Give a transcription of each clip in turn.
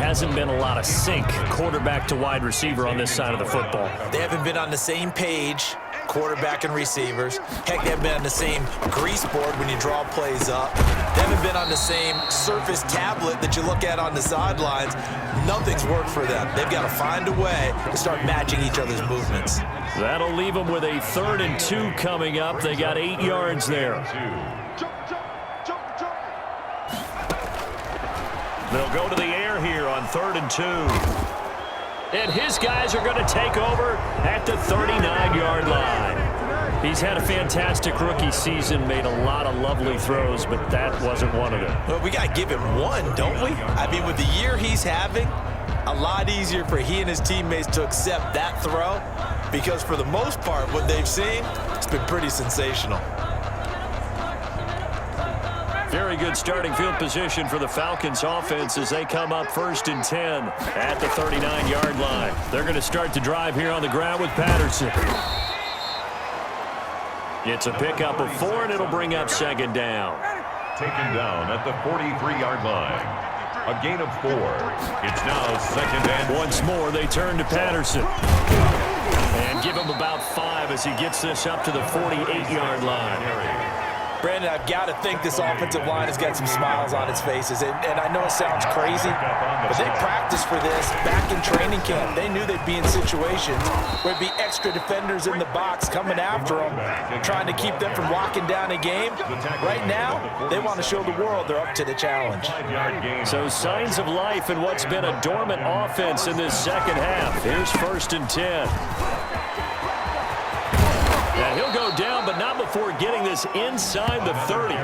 hasn't been a lot of sync quarterback to wide receiver on this side of the football. They haven't been on the same page, quarterback and receivers. Heck, they haven't been on the same grease board when you draw plays up. They haven't been on the same Surface tablet that you look at on the sidelines. Nothing's worked for them. They've got to find a way to start matching each other's movements. That'll leave them with a 3rd and 2 coming up. They got 8 yards there. They'll go to the air here on 3rd and 2. And his guys are going to take over at the 39-yard line. He's had a fantastic rookie season, made a lot of lovely throws, but that wasn't one of them. Well, we got to give him one, don't we? I mean, with the year he's having, a lot easier for he and his teammates to accept that throw because for the most part, what they've seen, it's been pretty sensational. Very good starting field position for the Falcons offense as they come up 1st and 10 at the 39-yard line. They're going to start the drive here on the ground with Patterson. It's a pickup of 4, and it'll bring up 2nd down. Taken down at the 43-yard line. A gain of 4. It's now 2nd and... Once more, they turn to Patterson. And give him about 5 as he gets this up to the 48-yard line. Brandon, I've got to think this offensive line has got some smiles on its faces. And I know it sounds crazy, but they practiced for this back in training camp. They knew they'd be in situations where there'd be extra defenders in the box coming after them, trying to keep them from locking down a game. Right now, they want to show the world they're up to the challenge. So signs of life in what's been a dormant offense in this second half. Here's 1st and 10. And he'll go down, but not before getting this inside the 30.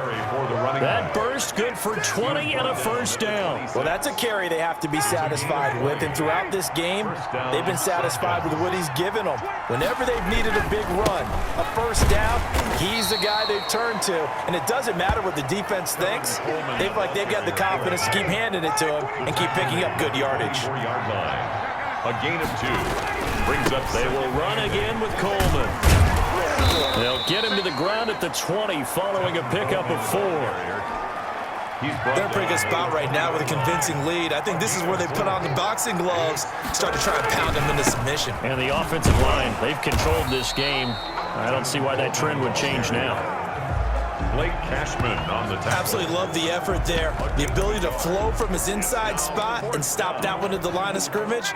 That burst good for 20 and a 1st down. Well, that's a carry they have to be satisfied with. And throughout this game, they've been satisfied with what he's given them. Whenever they've needed a big run, a 1st down, he's the guy they've turned to. And it doesn't matter what the defense thinks. They've got the confidence to keep handing it to him and keep picking up good yardage. A gain of 2. Brings up. They will run again with Coleman. They'll get him to the ground at the 20 following a pickup of 4. They're in a pretty good spot right now with a convincing lead. I think this is where they put on the boxing gloves, start to try and pound them into submission. And the offensive line, they've controlled this game. I don't see why that trend would change now. Blake Cashman on the tackle. Absolutely love the effort there. The ability to flow from his inside spot and stop that one at the line of scrimmage.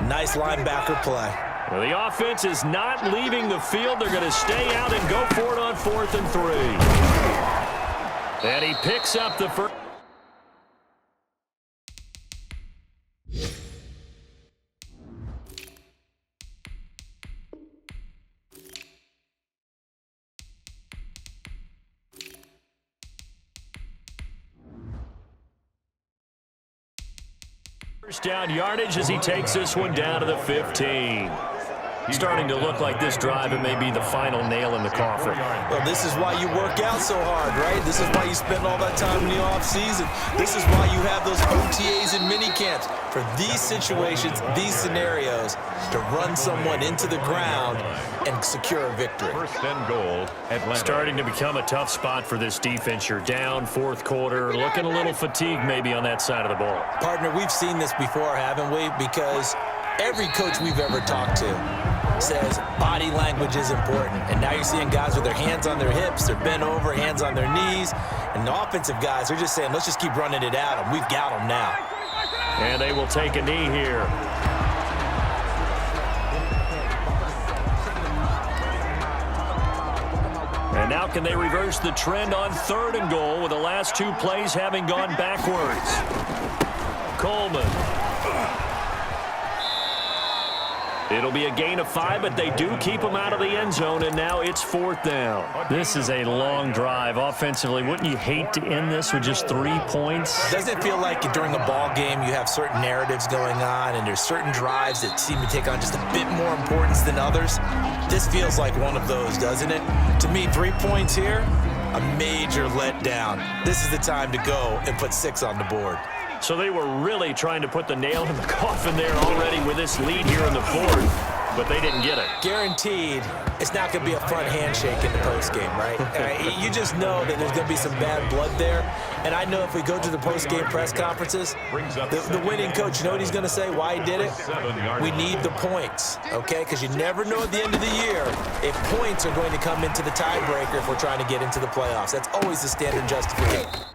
Nice linebacker play. Well, the offense is not leaving the field. They're going to stay out and go for it on 4th and 3. And he picks up the first. First down yardage as he takes this one down to the 15. Starting to look like this drive, it may be the final nail in the coffin. Well, this is why you work out so hard, right? This is why you spend all that time in the offseason. This is why you have those OTAs and mini camps. For these situations, these scenarios, to run someone into the ground and secure a victory. 1st and goal, Atlanta. Starting to become a tough spot for this defense. You're down 4th quarter, looking a little fatigued maybe on that side of the ball. Partner, we've seen this before, haven't we? Because every coach we've ever talked to says body language is important. And now you're seeing guys with their hands on their hips, they're bent over, hands on their knees. And the offensive guys are just saying, let's just keep running it at them. We've got them now. And they will take a knee here. And now can they reverse the trend on 3rd and goal with the last 2 plays having gone backwards? Coleman. It'll be a gain of 5, but they do keep him out of the end zone, and now it's 4th down. This is a long drive offensively. Wouldn't you hate to end this with just 3 points? Doesn't it feel like during a ball game you have certain narratives going on and there's certain drives that seem to take on just a bit more importance than others? This feels like one of those, doesn't it? To me, 3 points here, a major letdown. This is the time to go and put 6 on the board. So they were really trying to put the nail in the coffin there already with this lead here in the 4th, but they didn't get it. Guaranteed, it's not going to be a front handshake in the postgame, right? You just know that there's going to be some bad blood there, And I know if we go to the post-game press conferences, the winning coach, you know what he's going to say, why he did it? We need the points, okay? Because you never know at the end of the year if points are going to come into the tiebreaker if we're trying to get into the playoffs. That's always the standard justification.